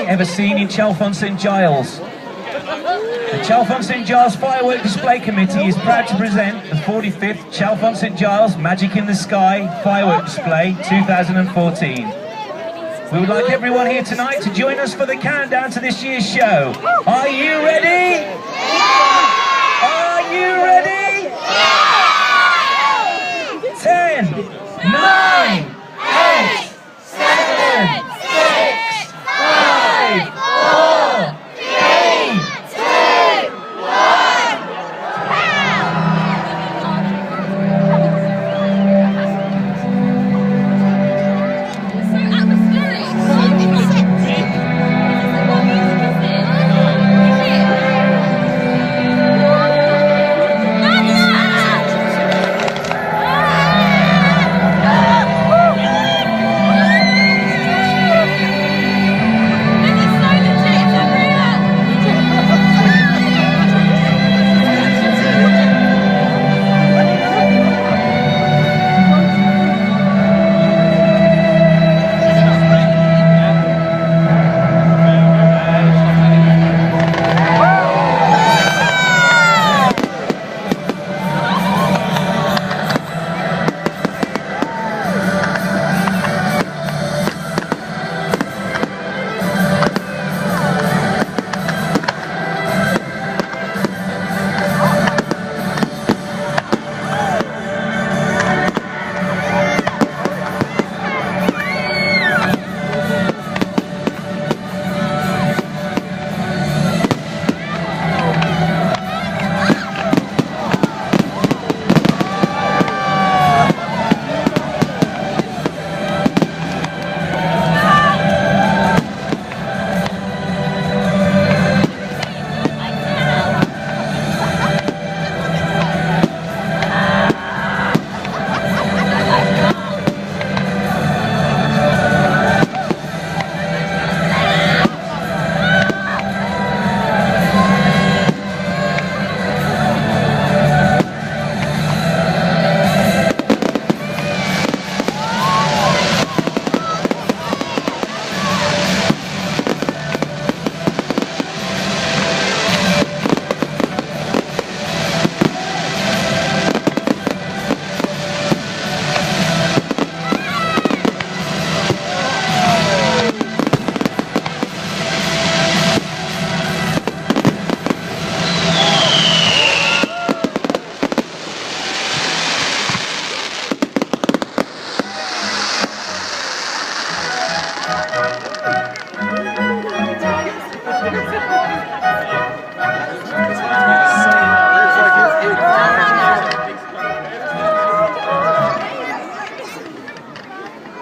sight ever seen in Chalfont St. Giles. The Chalfont St. Giles Firework Display Committee is proud to present the 45th Chalfont St. Giles Magic in the Sky Firework Display 2014. We would like everyone here tonight to join us for the countdown to this year's show. Are you ready? Are you ready? 10, 9, 8, 7, 6, 5, 4, 3, 2, 1.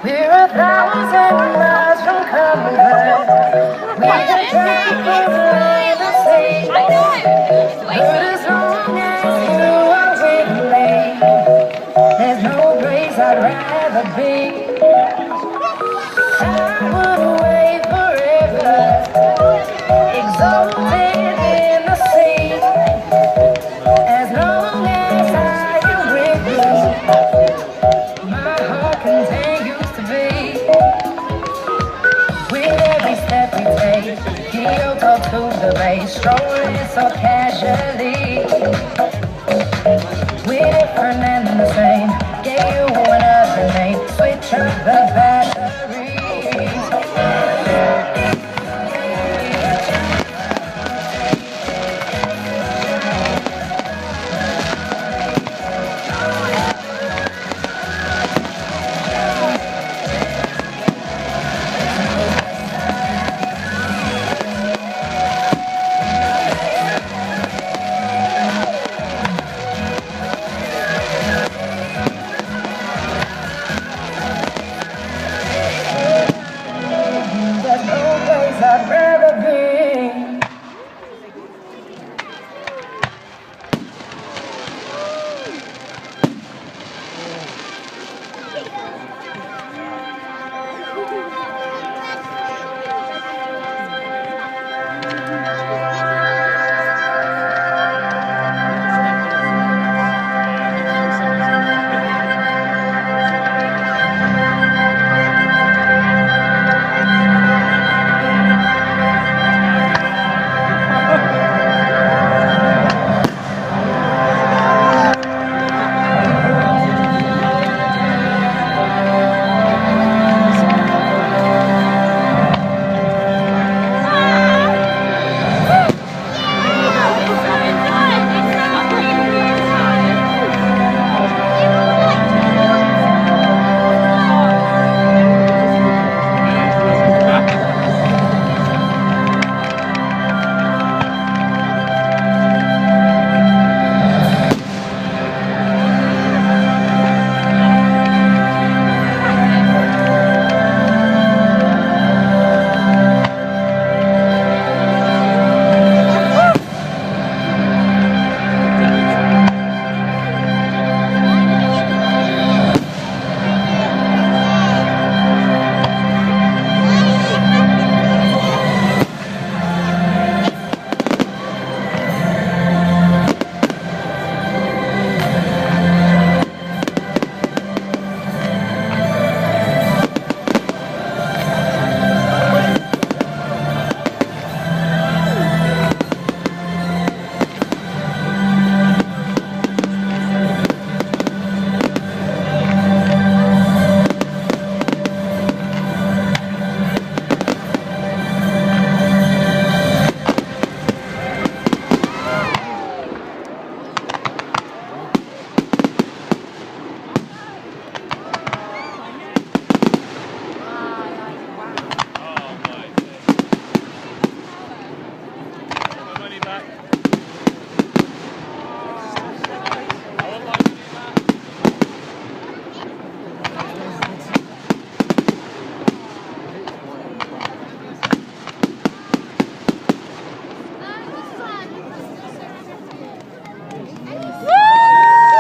We're 1,000 miles from comfort. We can travel the sea. But as long as you are with me, there's no place I'd rather be. I would wait forever, exalted in the sea. As long as I am with you, my heart continues to beat. With every step we take, Kyoto to the bay, strolling so casually. We're different and the same, gave you another name, switch up the batteries.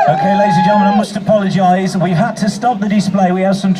Okay, ladies and gentlemen, I must apologise. We've had to stop the display. We have some